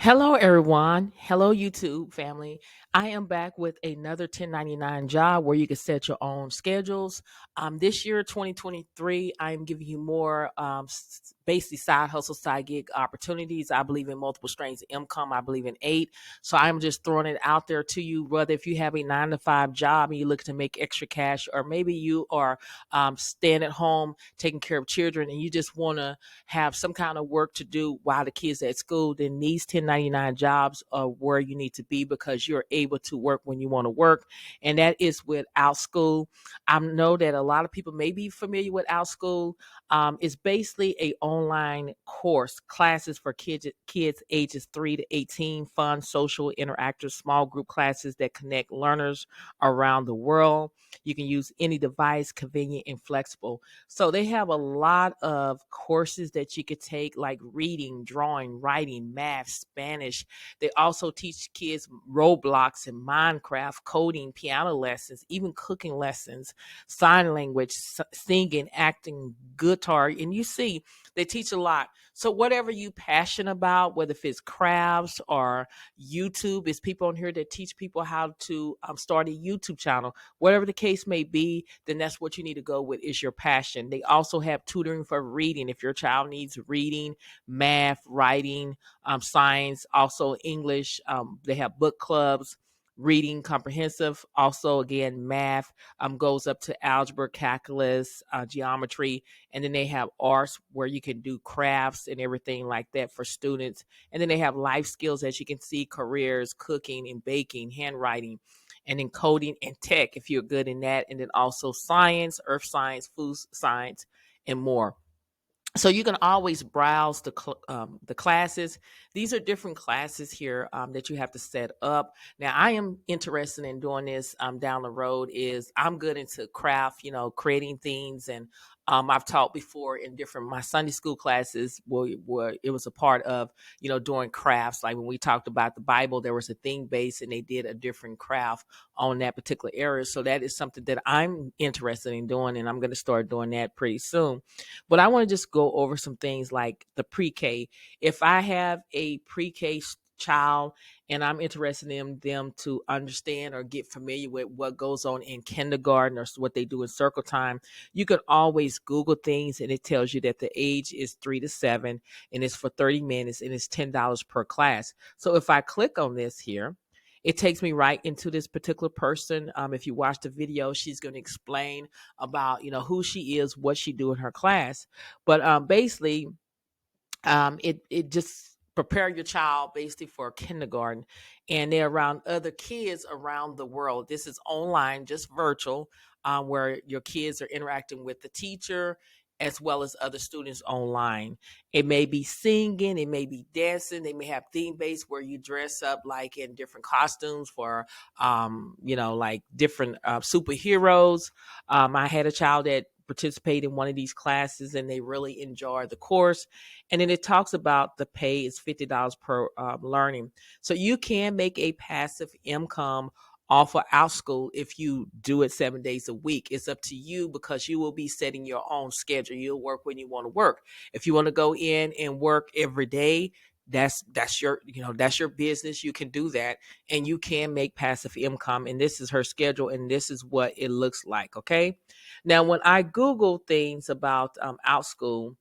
Hello, everyone. Hello, YouTube family. I am back with another 1099 job where you can set your own schedules. This year, 2023, I am giving you more basically side hustle, side gig opportunities. I believe in multiple streams of income. I believe in eight. So I'm just throwing it out there to you, whether if you have a 9 to 5 job and you're looking to make extra cash, or maybe you are staying at home taking care of children and you just want to have some kind of work to do while the kids are at school, then these 1099 jobs are where you need to be because you're able to work when you want to work. And that is with Outschool. I know that a lot of people may be familiar with Outschool. It's basically a online course, classes for kids ages 3 to 18, fun, social, interactive, small group classes that connect learners around the world. You can use any device, convenient and flexible. So they have a lot of courses that you could take, like reading, drawing, writing, math, Spanish. They also teach kids Roblox and Minecraft, coding, piano lessons, even cooking lessons, sign language, singing, acting, guitar. And you see, they teach a lot. So whatever you passionate about, whether if it's crafts or YouTube, it's people on here that teach people how to start a YouTube channel. Whatever the case may be, then that's what you need to go with is your passion. They also have tutoring for reading. If your child needs reading, math, writing, science, also English, they have book clubs, reading comprehensive. Also, again, math goes up to algebra, calculus, geometry. And then they have arts where you can do crafts and everything like that for students. And then they have life skills, as you can see, careers, cooking and baking, handwriting, and then coding and tech if you're good in that, and then also science, earth science, food science, and more. So you can always browse the classes. These are different classes here that you have to set up. Now, I am interested in doing this down the road. Is I'm good into craft, creating things, and I've taught before in different my Sunday school classes where it was a part of doing crafts. Like when we talked about the Bible, there was a theme base, and they did a different craft on that particular area. So that is something that I'm interested in doing, and I'm going to start doing that pretty soon. But I want to just go over some things like the pre-K. If I have a pre-K child and I'm interested in them to understand or get familiar with what goes on in kindergarten or what they do in circle time, you can always Google things and it tells you that the age is 3 to 7 and it's for 30 minutes and it's $10 per class. So if I click on this here, it takes me right into this particular person. If you watch the video, she's going to explain about who she is, what she do in her class. But basically, it just prepare your child basically for kindergarten, and they're around other kids around the world. This is online, just virtual, where your kids are interacting with the teacher as well as other students online. It may be singing, it may be dancing, they may have theme based where you dress up like in different costumes for like different superheroes. I had a child that participated in one of these classes and they really enjoyed the course. And then it talks about the pay is $50 per learning. So you can make a passive income off of Outschool if you do it 7 days a week. It's up to you because you will be setting your own schedule. You'll work when you want to work. If you want to go in and work every day, that's your business. You can do that and you can make passive income. And this is her schedule and this is what it looks like. Okay. Now, when I Google things about Outschool,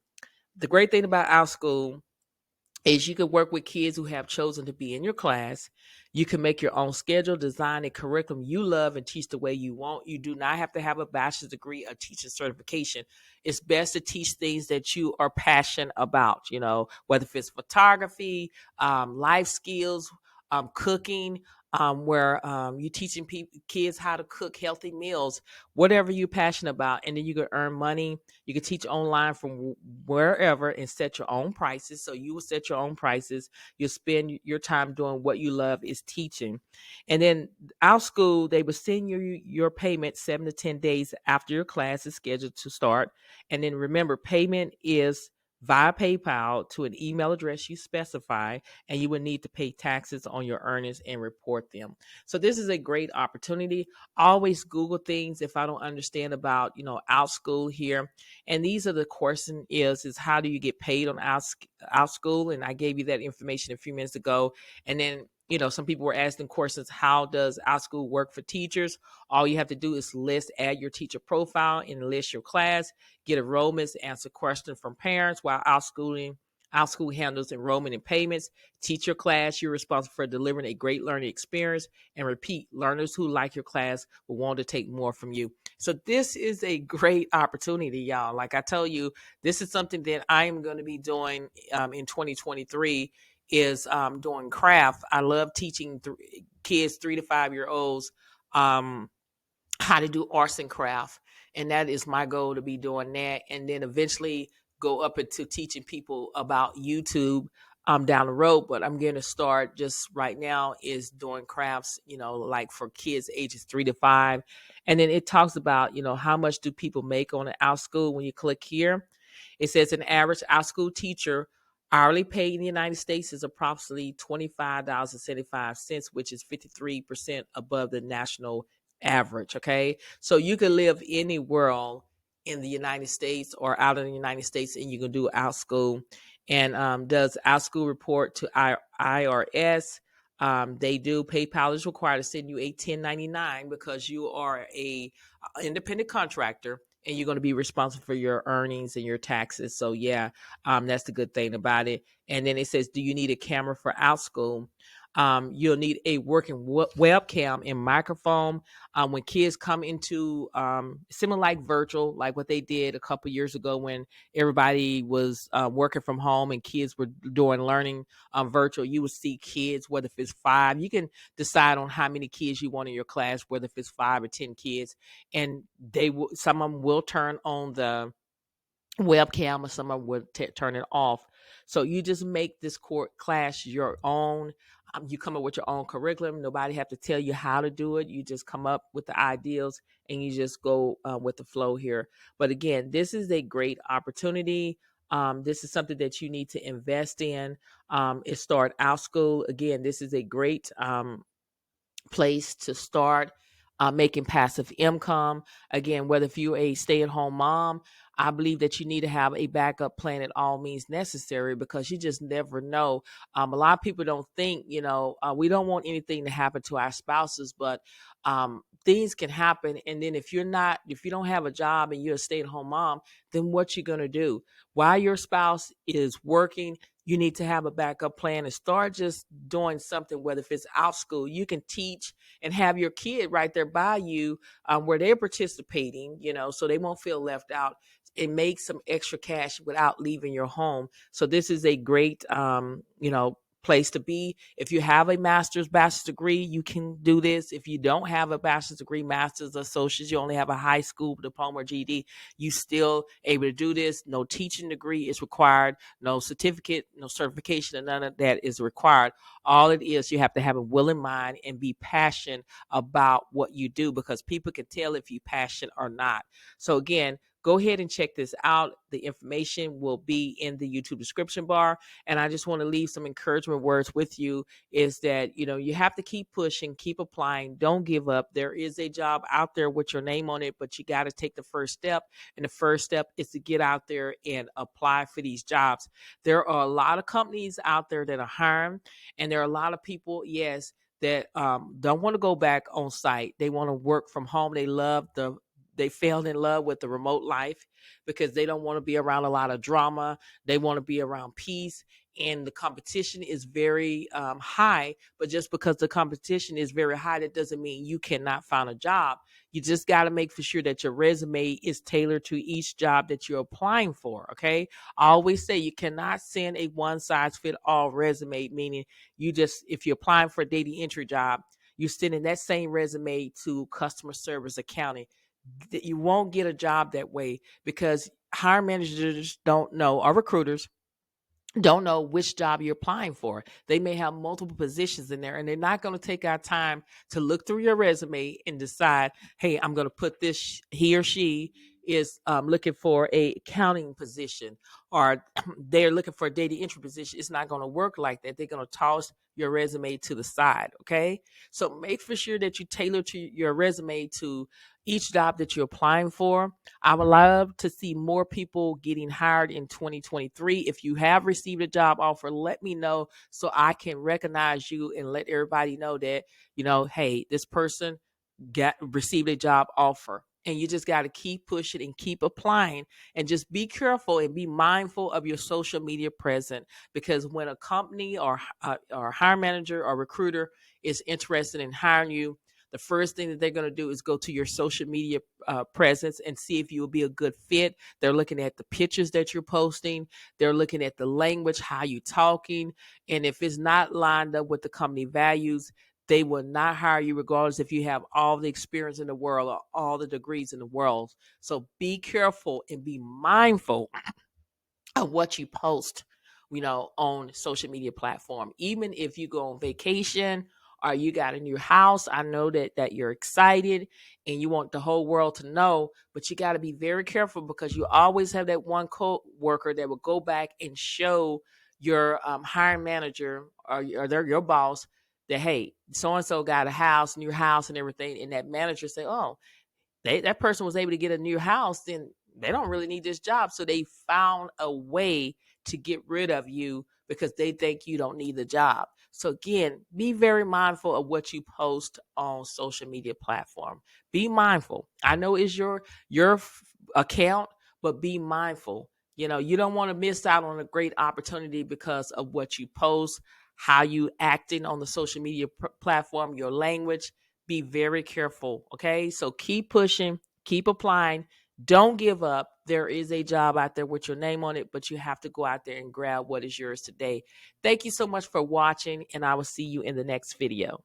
the great thing about Outschool is you can work with kids who have chosen to be in your class. You can make your own schedule, design a curriculum you love, and teach the way you want. You do not have to have a bachelor's degree or teaching certification. It's best to teach things that you are passionate about, whether if it's photography, life skills, cooking, where you're teaching kids how to cook healthy meals, whatever you're passionate about, and then you can earn money. You can teach online from wherever and set your own prices. So you will set your own prices. You'll spend your time doing what you love is teaching. And then Outschool, they will send you your payment 7 to 10 days after your class is scheduled to start. And then remember, payment is via PayPal to an email address you specify, and you will need to pay taxes on your earnings and report them. So this is a great opportunity. Always Google things if I don't understand about, Outschool here. And these are the question is how do you get paid on our school, and I gave you that information a few minutes ago. And then, some people were asking questions, how does our school work for teachers? All you have to do is add your teacher profile and list your class, get enrollments, answer questions from parents, while our school handles enrollment and payments. Teach your class. You're responsible for delivering a great learning experience. And repeat, learners who like your class will want to take more from you. So this is a great opportunity, y'all. Like I tell you, this is something that I'm going to be doing in 2023, is doing craft. I love teaching kids 3 to 5 year olds how to do arts and craft. And that is my goal, to be doing that. And then eventually go up into teaching people about YouTube down the road. But I'm going to start just right now is doing crafts, like for kids ages 3 to 5. And then it talks about, how much do people make on an out school. When you click here, it says an average out school teacher hourly pay in the United States is approximately $25.75, which is 53% above the national average. Okay. So you can live anywhere in the United States or out of the United States, and you can do out school. And does out school report to IRS? They do. PayPal is required to send you a 1099 because you are a independent contractor, and you're going to be responsible for your earnings and your taxes. So yeah, that's the good thing about it. And then it says, do you need a camera for out school? You'll need a working webcam and microphone. When kids come into similar like virtual, like what they did a couple years ago when everybody was working from home and kids were doing learning virtual, you would see kids, whether if it's 5, you can decide on how many kids you want in your class, whether if it's 5 or 10 kids, and some of them will turn on the webcam, or someone would turn it off. So you just make this class your own. You come up with your own curriculum. Nobody have to tell you how to do it. You just come up with the ideals and you just go with the flow here. But again, this is a great opportunity. This is something that you need to invest in. It start out school. Again, this is a great place to start making passive income. Again, whether if you're a stay-at-home mom, I believe that you need to have a backup plan at all means necessary, because you just never know. A lot of people don't think, we don't want anything to happen to our spouses, but things can happen. And then if you don't have a job and you're a stay-at-home mom, then what you going to do while your spouse is working? You need to have a backup plan and start just doing something, whether if it's out school, you can teach and have your kid right there by you where they're participating, so they won't feel left out, and make some extra cash without leaving your home. So this is a great, place to be. If you have a bachelor's degree, you can do this. If you don't have a bachelor's degree, master's, associate's, you only have a high school diploma or GED, you still able to do this. No teaching degree is required, no certificate, no certification, and none of that is required. All it is, you have to have a willing mind and be passionate about what you do, because people can tell if you're passionate or not. So again, go ahead and check this out. The information will be in the YouTube description bar. And I just want to leave some encouragement words with you, is that, you have to keep pushing, keep applying. Don't give up. There is a job out there with your name on it, but you got to take the first step. And the first step is to get out there and apply for these jobs. There are a lot of companies out there that are hiring, and there are a lot of people, yes, that don't want to go back on site. They want to work from home. They fell in love with the remote life because they don't want to be around a lot of drama. They want to be around peace. And the competition is very high. But just because the competition is very high, that doesn't mean you cannot find a job. You just got to make for sure that your resume is tailored to each job that you're applying for. Okay. I always say you cannot send a one size fit all resume, meaning if you're applying for a data entry job, you're sending that same resume to customer service, accounting. That you won't get a job that way, because hiring managers don't know, or recruiters don't know which job you're applying for. They may have multiple positions in there, and they're not going to take our time to look through your resume and decide, hey, I'm going to put this, he or she is looking for a accounting position, or they're looking for a data entry position, it's not going to work like that. They're going to toss your resume to the side. Okay. So make for sure that you tailor to your resume to each job that you're applying for. I would love to see more people getting hired in 2023. If you have received a job offer, let me know so I can recognize you and let everybody know that, hey, this person received a job offer. And you just got to keep pushing and keep applying, and just be careful and be mindful of your social media presence, because when a company or hiring manager or recruiter is interested in hiring you, the first thing that they're going to do is go to your social media presence and see if you will be a good fit. They're looking at the pictures that you're posting. They're looking at the language, how you talking. And if it's not lined up with the company values, they will not hire you regardless if you have all the experience in the world or all the degrees in the world. So be careful and be mindful of what you post, on social media platform. Even if you go on vacation or you got a new house, I know that you're excited and you want the whole world to know, but you got to be very careful, because you always have that one co-worker that will go back and show your hiring manager or your boss that, hey, so and so got a house, new house, and everything, and that manager say, oh, that person was able to get a new house, then they don't really need this job. So they found a way to get rid of you because they think you don't need the job. So again, be very mindful of what you post on social media platform. Be mindful. I know it's your account, but be mindful. You don't want to miss out on a great opportunity because of what you post, how you acting on the social media platform, your language. Be very careful. Okay. So keep pushing, keep applying. Don't give up. There is a job out there with your name on it, but you have to go out there and grab what is yours today. Thank you so much for watching, and I will see you in the next video.